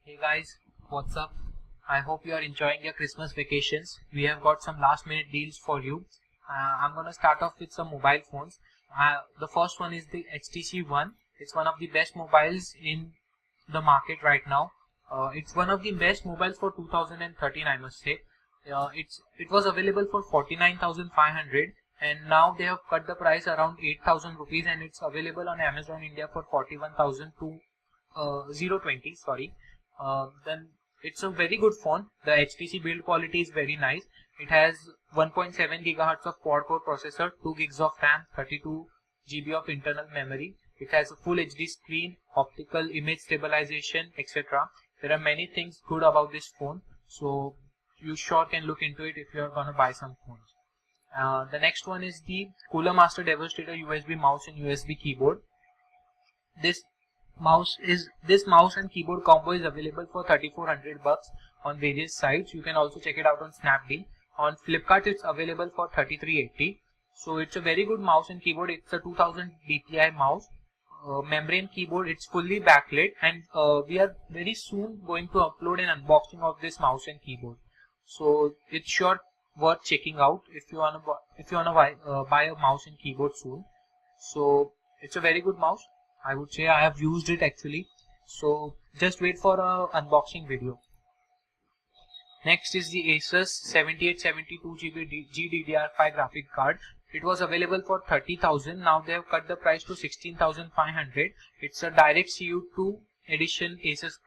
Hey guys, what's up? I hope you are enjoying your Christmas vacations. We have got some last minute deals for you. I'm gonna start off with some mobile phones. The first one is the HTC One. It's one of the best mobiles in the market right now. It's one of the best mobiles for 2013, I must say. It was available for 49,500 and now they have cut the price around 8,000 rupees and it's available on Amazon India for 41,020. Sorry. Then it's a very good phone. The HTC build quality is very nice. It has 1.7 gigahertz of quad-core processor, 2 gigs of RAM, 32 GB of internal memory. It has a full HD screen, optical image stabilization, etc. There are many things good about this phone, so you sure can look into it if you are gonna buy some phones. The next one is the Cooler Master Devastator USB mouse and USB keyboard. This mouse and keyboard combo is available for 3,400 bucks on various sites. You can also check it out on Snapdeal. On Flipkart it's available for 3,380. So it's a very good mouse and keyboard. It's a 2000 DPI mouse, membrane keyboard. It's fully backlit, and we are very soon going to upload an unboxing of this mouse and keyboard. So it's sure worth checking out if you wanna buy a mouse and keyboard soon. So it's a very good mouse. I would say I have used it actually. So just wait for a unboxing video. Next is the Asus 7872GB GDDR5 graphic card. It was available for 30,000. Now they have cut the price to 16,500. It's a Direct CU2 edition Asus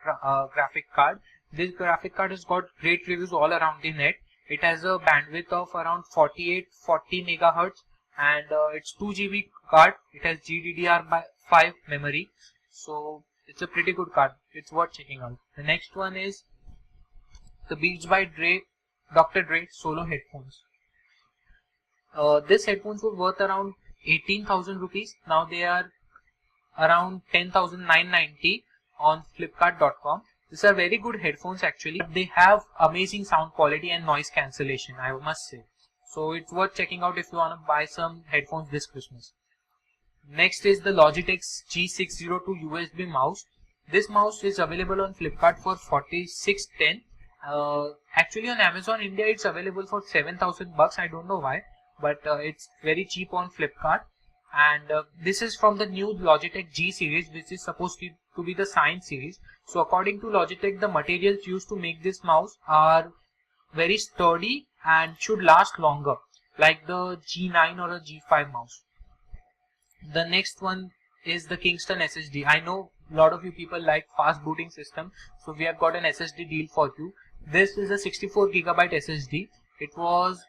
graphic card. This graphic card has got great reviews all around the net. It has a bandwidth of around 40 megahertz and it's 2 GB card. It has GDDR5 memory, so it's a pretty good card. It's worth checking out. The next one is the Beats by Dr. Dre Solo headphones. This headphones were worth around 18,000 rupees. Now they are around 10,990 on Flipkart.com. These are very good headphones actually. They have amazing sound quality and noise cancellation, I must say. So it's worth checking out if you want to buy some headphones this Christmas. Next is the Logitech G602 USB mouse. This mouse is available on Flipkart for 4610. Actually on Amazon India it's available for 7,000 bucks. I don't know why, but it's very cheap on Flipkart. And this is from the new Logitech G series, which is supposed to be the Science series. So according to Logitech, the materials used to make this mouse are very sturdy and should last longer, like the G9 or a G5 mouse. The next one is the Kingston SSD. I know a lot of you people like fast booting system, so we have got an SSD deal for you. This is a 64GB SSD. It was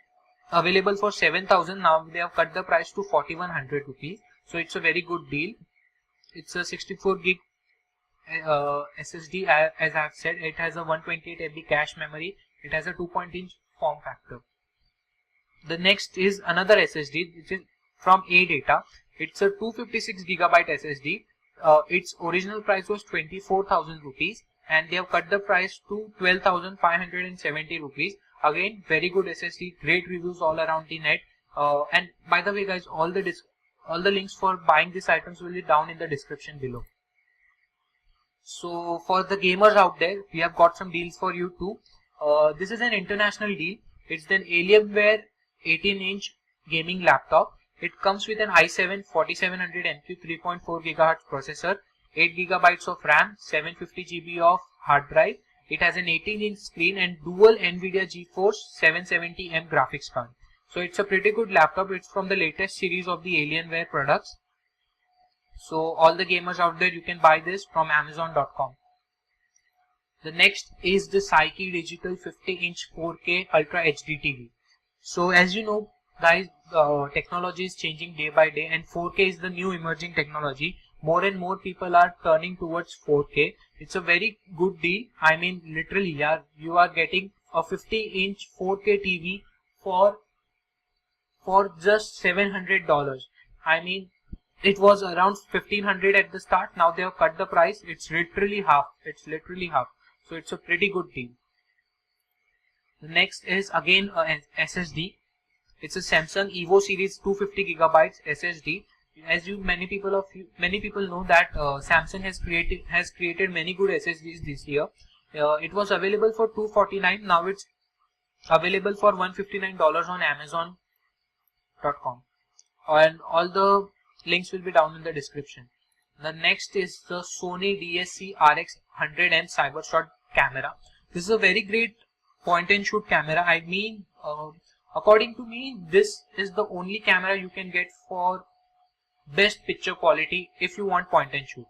available for 7,000. Now they have cut the price to 4,100 rupees. So it's a very good deal. It's a 64GB SSD. As I have said, it has a 128 MB cache memory. It has a 2-inch form factor. The next is another SSD, which is from AData. It's a 256GB SSD. Its original price was 24,000 rupees and they have cut the price to 12,570 rupees. Again, very good SSD, great reviews all around the net. And by the way guys, all the links for buying these items will be down in the description below. So for the gamers out there, we have got some deals for you too. This is an international deal. It's an Alienware 18-inch gaming laptop. It comes with an i7 4700MQ 3.4 GHz processor, 8 GB of RAM, 750 GB of hard drive. It has an 18-inch screen and dual NVIDIA GeForce 770M graphics card. So it's a pretty good laptop. It's from the latest series of the Alienware products. So all the gamers out there, you can buy this from Amazon.com. The next is the Psyche Digital 50-inch 4K Ultra HD TV. So as you know guys, technology is changing day by day and 4K is the new emerging technology. More and more people are turning towards 4K. It's a very good deal. I mean literally, yeah, you are getting a 50-inch 4K TV for just $700. I mean, it was around 1,500 at the start. Now they have cut the price. It's literally half. So it's a pretty good deal. The next is again an SSD. It's a Samsung Evo series 250GB SSD. As many people know that Samsung has created many good SSDs this year. It was available for $249. Now it's available for $159 on Amazon.com, and all the links will be down in the description. The next is the Sony DSC RX100M Cybershot camera. This is a very great point and shoot camera. I mean, according to me, this is the only camera you can get for best picture quality if you want point and shoot.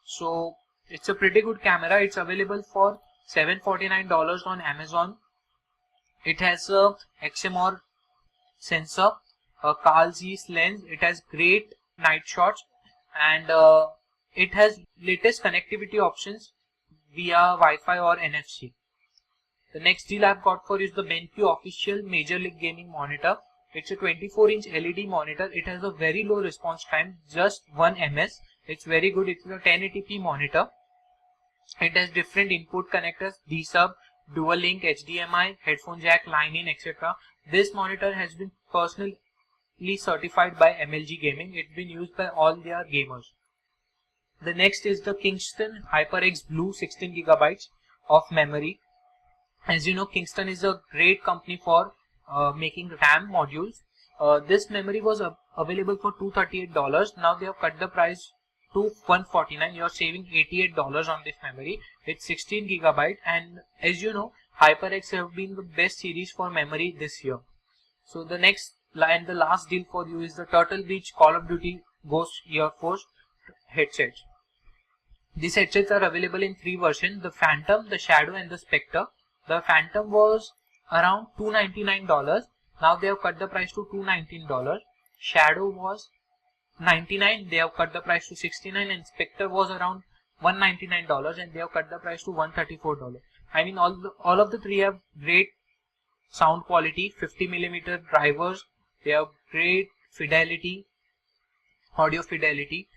So it's a pretty good camera. It's available for $749 on Amazon. It has a XMR sensor, a Carl Zeiss lens. It has great night shots, and it has latest connectivity options via Wi-Fi or NFC. The next deal I've got for is the BenQ official Major League Gaming monitor. It's a 24-inch LED monitor. It has a very low response time, just 1 ms. It's very good. It's a 1080p monitor. It has different input connectors, D-sub, dual link, HDMI, headphone jack, line in, etc. This monitor has been personally certified by MLG Gaming. It's been used by all their gamers. The next is the Kingston HyperX Blue 16GB of memory. As you know, Kingston is a great company for making RAM modules. This memory was available for $238. Now they have cut the price to $149. You are saving $88 on this memory. It's 16GB, and as you know, HyperX have been the best series for memory this year. So the next and the last deal for you is the Turtle Beach Call of Duty Ghost Air Force headsets. These headsets are available in 3 versions: the Phantom, the Shadow, and the Spectre. The Phantom was around $299. Now they have cut the price to $219. Shadow was $99. They have cut the price to $69, and Spectre was around $199, and they have cut the price to $134. I mean, all of the three have great sound quality, 50mm drivers. They have great fidelity, audio fidelity,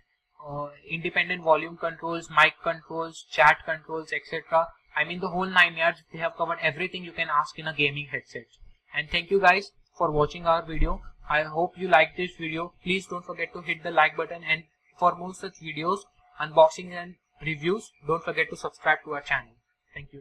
independent volume controls, mic controls, chat controls, etc. I mean, the whole 9 yards. They have covered everything you can ask in a gaming headset. And thank you guys for watching our video. I hope you liked this video. Please don't forget to hit the like button, and for more such videos, unboxing and reviews, don't forget to subscribe to our channel. Thank you.